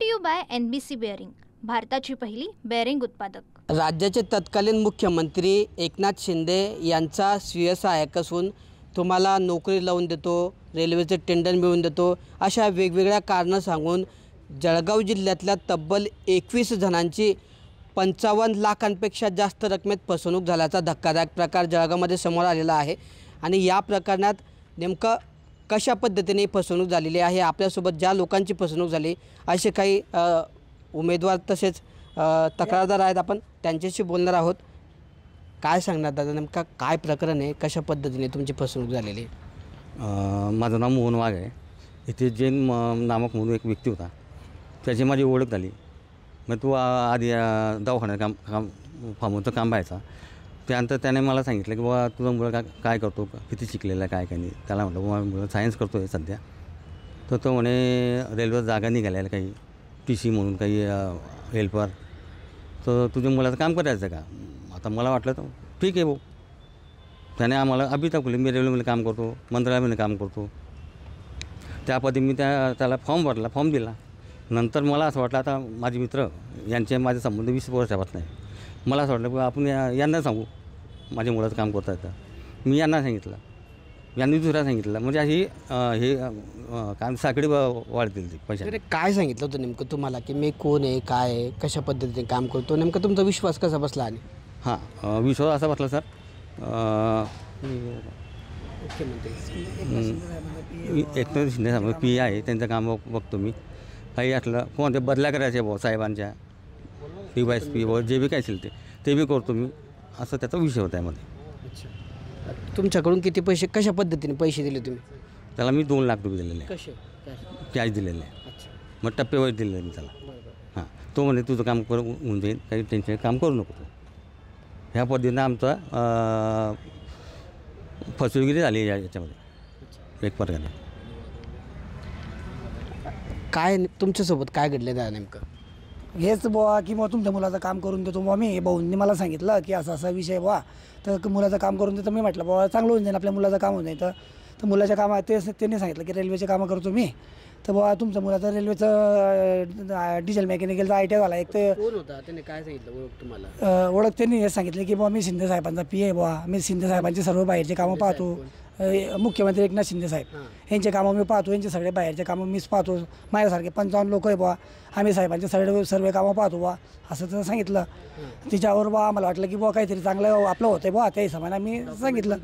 To you by NBC bearing, भारताची पहिली bearing उत्पादक। राज्याचे तत्कालीन मुख्यमंत्री एकनाथ शिंदे यांचा स्वीय सहाय्यक असून तुम्हाला नोकरी लावून देतो, रेल्वेचे टेंडर मिळवून देतो, अशा वेगवेगळ्या कारणं सांगून जळगाव जिल्ह्यातल्या तब्बल 21 जणांची 55 लाखांपेक्षा जास्त रकमेत फसवणूक झाल्याचा धक्कादायक प्रकार जळगावमध्ये समोर आलेला आहे। आणि या प्रकरणात नेमकं कशा पद्धतीने फसवणूक झालेली आहे, आपल्यासोबत ज्या लोकांची फसवणूक झाली असे काही उमेदवार तसेच तक्रारदार आहेत, आपण त्यांच्याशी बोलणार आहोत। काय सांगणार दादा, नेमका काय प्रकरण आहे, कशा पद्धतीने तुमची फसवणूक झालेली आहे? माझं नाव मोहन वाघ आहे। इथे जैन नामक म्हणून एक व्यक्ती होता, त्याची माझी ओळख झाली। मग तो आधी दवाखान्यात काम फार्मचं काम पाहायचा। त्यानंतर त्याने मला सांगितलं की बाबा तुझा मुलगा काय करतो, किती शिकलेला आहे, काय नाही। त्याला म्हटलं बाबा मुलगा सायन्स करतो आहे सध्या। तर तो म्हणे रेल्वे जागा निघाल्या काही TC म्हणून काही हेल्पर, तर तुझ्या मुलाचं काम करायचं का? आता मला वाटलं तर ठीक आहे भाऊ। त्याने आम्हाला अभि दाखवले, मी रेल्वेमध्ये काम करतो, मंत्रालयामध्ये काम करतो। त्यापदी मी त्याला फॉर्म भरला, फॉर्म दिला। नंतर मला असं वाटलं आता माझे मित्र यांचे माझे संबंध 20 वर्षापासून आहे। मला असं वाटलं की आपण यांना सांगू माझ्या मुलाचं काम करता येतं। मी यांना सांगितलं, यांनी दुसऱ्या सांगितलं, म्हणजे अशी हे काम साखळी वाढतील ती पैसे। काय सांगितलं होतं नेमकं तुम्हाला की मी कोण आहे, काय आहे, कशा पद्धतीने काम करतो, नेमका तुमचा विश्वास कसा बसला? आणि हां, विश्वास असा बसला सर, एकनाथ शिंदे साहेब PA आहे, त्यांचं काम बघतो मी। काही असलं कोण ते बदल्या करायचे भाऊ साहेबांच्या, DYSP व जे बी काय असेल ते बी करतो मी, असं त्याचा विषय होता यामध्ये। तुमच्याकडून किती पैसे, कशा पद्धतीने पैसे दिले तुम्ही त्याला? मी 2 लाख रुपये दिलेले, कसे कॅश दिलेले आहे। मग टप्पेवर दिलेले मी त्याला। हां, तो म्हणे तुझं काम होऊन जाईल, काही टेन्शन काम करू नको तू। ह्या पद्धतीनं आमचं फसवेगिरी झाली याच्यामध्ये एक प्रकारे। काय तुमच्यासोबत काय घडलं आहे नेमकं? हेच बुवा की मग तुमच्या मुलाचं काम करून देतो बुवा मी। भाऊंनी मला सांगितलं की असा असा विषय बुवा, तर मुलाचं काम करून देतो। मी म्हटलं बुवा चांगलं होऊन जाईल, आपल्या मुलाचं काम होऊन जाईल। तर मुलाच्या कामात त्यांनी सांगितलं की रेल्वेचे कामं करतो मी। तर बुवा तुमच्या मुलाचं रेल्वेचं डिझेल मेकॅनिकलचा ITI झाला एक। तर कोण होता, त्याने काय सांगितलं ओळख तुम्हाला? ओळख त्यांनी हे सांगितलं की बुवा मी शिंदे साहेबांचा PA आहे बुवा, मी शिंदे साहेबांचे सर्व बाहेरचे कामं पाहतो। मुख्यमंत्री एकनाथ शिंदे साहेब यांचे कामं मी पाहतो, यांचे सगळे बाहेरचे कामं मीच पाहतो। माझ्यासारखे 55 लोक आहे बुवा, आम्ही साहेबांचे सर्व कामं पाहतो बुवा, असं तर सांगितलं। तिच्यावर बुवा आम्हाला वाटलं की बुवा काहीतरी चांगलं आपलं होतं आहे बुवा, त्या हिशोबाने आम्ही सांगितलं।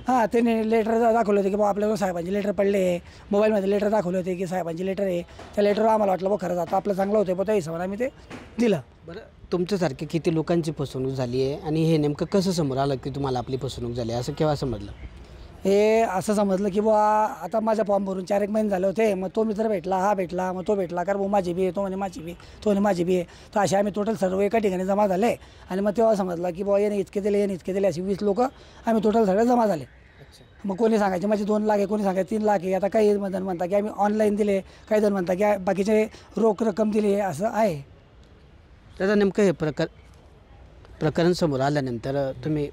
हां, त्याने लेटर दाखवले होते की बुवा आपल्याला साहेबांचे लेटर पडले आहे, मोबाईलमध्ये लेटर दाखवले होते की साहेबांचे लेटर आहे। त्या लेटरवर आम्हाला वाटलं बुवा खरंच आता आपलं चांगलं होतं बुवा, त्या हिशोबाने आम्ही ते दिलं। बरं, तुमच्यासारखे किती लोकांची फसवणूक झाली आहे आणि हे नेमकं कसं समोर आलं की तुम्हाला आपली फसवणूक झाली, असं केव्हा समजलं? हे असं समजलं की बुवा आता माझ्या फॉर्म भरून 4-1 महिने झाले होते। मग तो मित्र भेटला, हा भेटला, मग तो भेटला, कारण भाऊ माझी बी आहे, तो म्हणे माझी बी, तो म्हणे माझी बी आहे। तर असे आम्ही टोटल सर्व एका ठिकाणी जमा झाले। आणि मग तेव्हा समजलं की बुवा याने इतके दिले, याने इतके दिले, अशी 20 लोक आम्ही टोटल सगळे जमा झाले। मग कोणी सांगायचे माझे 2 लाख आहे, कोणी सांगायचे 3 लाख आहे। आता काही जण म्हणता की आम्ही ऑनलाईन दिले, काही जण म्हणता की बाकीचे रोख रक्कम दिली, असं आहे। त्याचा नेमकं हे प्रकरण समोर आल्यानंतर तुम्ही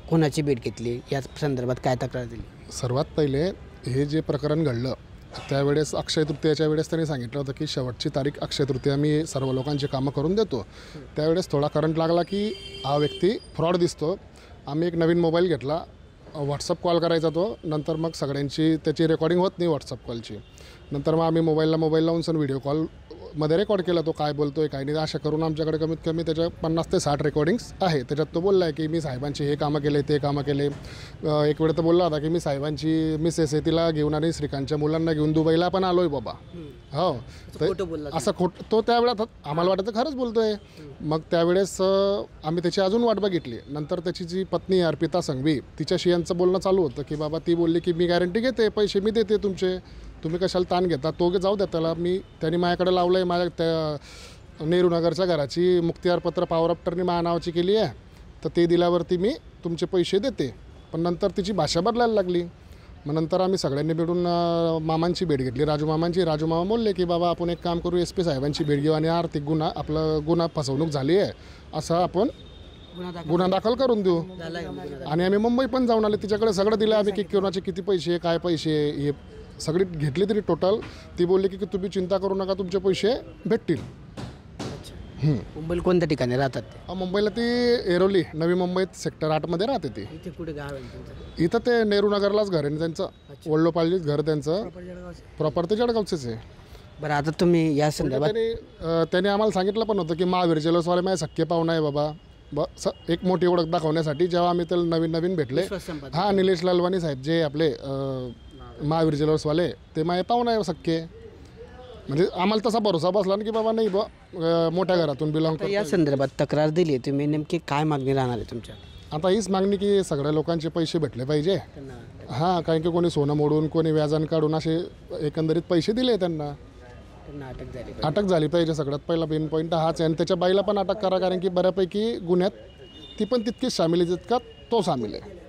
कोणाची भेट घेतली, या संदर्भात काय तक्रार दिली? सर्वात पहिले हे जे प्रकरण घडलं त्यावेळेस अक्षय तृतीयाच्या वेळेस त्यांनी सांगितलं होतं की शेवटची तारीख अक्षय तृतीया, मी सर्व लोकांची कामं करून देतो। त्यावेळेस थोडा करंट लागला की हा व्यक्ती फ्रॉड दिसतो। आम्ही एक नवीन मोबाईल घेतला, व्हॉट्सअप कॉल करायचा तो। नंतर मग सगळ्यांची त्याची रेकॉर्डिंग होत नाही व्हॉट्सअप कॉलची। नंतर मग आम्ही मोबाईल लावून सण व्हिडिओ कॉलमध्ये रेकॉर्ड केला, तो काय बोलतो आहे काय नाही। अशा करून आमच्याकडे कमीत कमी त्याच्या 50 ते 60 रेकॉर्डिंग्स आहे। त्याच्यात तो बोलला आहे की मी साहेबांचे हे कामं केले, ते कामं केले। एक वेळ तर बोलला होता की मी साहेबांची मिसेस आहे तिला घेऊन आणि श्रीकांतच्या मुलांना घेऊन दुबईला पण आलो आहे बाबा। हो, तर असं खोटं तो त्यावेळेत आम्हाला वाटतं खरंच बोलतो आहे। मग त्यावेळेस आम्ही त्याची अजून वाट बघितली। नंतर त्याची जी पत्नी अर्पिता संघवी, तिच्याशी यांचं बोलणं चालू होतं की बाबा ती बोलली की मी गॅरंटी घेते, पैसे मी देते तुमचे, तुम्ही कशाला ताण घेता, तो जाऊ द्या त्याला। त्यांनी माझ्याकडे लावलं आहे, माझ्या त्या नेहरू नगरच्या घराची मुक्तियारपत्र पॉवर ऑफ टर्नी माझ्या नावाची केली आहे, तर ते दिल्यावरती मी तुमचे पैसे देते। पण नंतर तिची भाषा बदलायला लागली। मग नंतर आम्ही सगळ्यांनी भेटून मामांची भेट घेतली, राजू मामांची। राजू मामा बोलले की बाबा आपण एक काम करू, SP साहेबांची भेट घेऊ आणि आर्थिक गुन्हा फसवणूक झाली आहे असं आपण गुन्हा दाखल करून देऊ। आणि आम्ही मुंबई पण जाऊन आले, तिच्याकडे सगळं दिलं आम्ही की कोणाचे किती पैसे, काय पैसे, हे सगळी घेतली तरी टोटल ती बोलली की तुम्ही चिंता करू नका, तुमचे पैसे भेटतील. मुंबईला कोणत्या ठिकाणी राहतात ते? मुंबईला ती एरोली नवी मुंबईत सेक्टर 8मध्ये राहते ती. इथे कुठे गाव आहे त्यांचं? इथं ते नेहरू नगरलाच घर आहे त्यांचं, वडलोपालीच घर त्यांचं, प्रॉपर ते जळगावचेच आहे. बरं, आता तुम्ही या संदर्भात त्याने आम्हाला सांगितलं पण होतं की महावीर ज्वेलर्सवाले माझे सख्खे पाहुणे आहे बाबा, एक मोठी ओळख दाखवण्यासाठी. जेव्हा आम्ही त्याला नवीन भेटले, हां, निलेश लालवानी साहेब जे आपले महावीर ज्वेलर्सवाले, ते माझे पाहुणे आहे सख्खे. म्हणजे आम्हाला तसा भरोसा बसला ना की बाबा नाही बा मोठ्या घरातून बिलॉंग करतो. या संदर्भात तक्रार दिली तुम्ही, नेमकी काय मागणी राहणार आहे तुमच्या? आता हीच मागणी की सगळ्या लोकांचे पैसे भेटले पाहिजे. हां, कारण की कोणी सोनं मोडून कोणी व्याजान काढून असे एकंदरीत पैसे दिले त्यांना अटक झाली पाहिजे. सगळ्यात पहिला मेन पॉईंट हाच आहे. आणि त्याच्या बाईला पण अटक करा, कारण की बऱ्यापैकी गुन्ह्यात ती पण तितकीच सामील आहे जितका तो सामील आहे.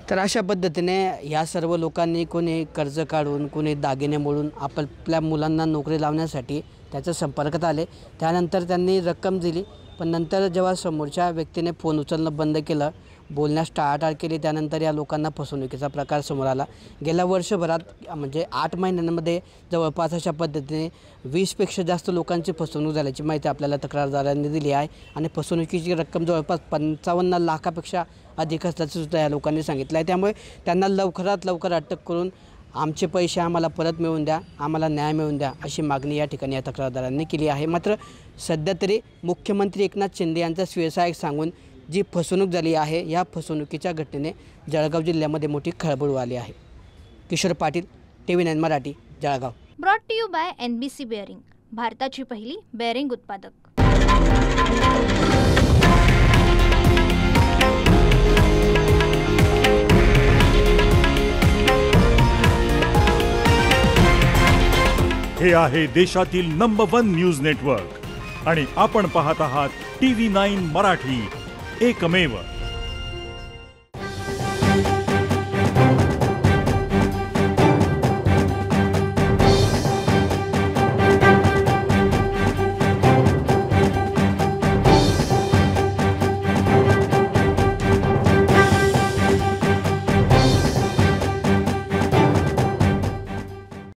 तर अशा पद्धतीने या सर्व लोकांनी कोणी कर्ज काढून कोणी दागिने मोडून आपल्या मुलांना नोकरी लावण्यासाठी त्याच्या संपर्कात आले. त्यानंतर त्यांनी रक्कम दिली, पण नंतर जेव्हा समोरच्या व्यक्तीने फोन उचलणं बंद केलं, बोलण्यास टाळाटाळ केली, त्यानंतर या लोकांना फसवणुकीचा प्रकार समोर आला. गेल्या वर्षभरात म्हणजे 8 महिन्यांमध्ये जवळपास अशा पद्धतीने 20पेक्षा जास्त लोकांची फसवणूक झाल्याची माहिती आपल्याला तक्रारदारांनी दिली आहे. आणि फसवणुकीची रक्कम जवळपास 55 लाखापेक्षा अधिक असल्याचं सुद्धा या लोकांनी सांगितलं आहे. त्यामुळे त्यांना लवकरात लवकर अटक करून आमचे पैसे आम्हाला परत मिळवून द्या, आम्हाला न्याय मिळवून द्या, अशी मागणी या ठिकाणी या तक्रारदारांनी केली आहे. मात्र सध्या तरी मुख्यमंत्री एकनाथ शिंदे यांचा स्वयंसहाय्यक सांगून जी फसवणूक झाली आहे, या फसवणुकीच्या घटनेने जळगाव जिल्ह्यामध्ये मोठी खळबळ आली आहे. Kishore Patil, TV9 Marathi, Jalgaon. Brought to you by NBC bearing, भारताची पहिली बेअरिंग उत्पादक. हे आहे देशातील नंबर 1 न्यूज नेटवर्क आणि आपण पाहत आहात TV9 मराठी, एकमेव.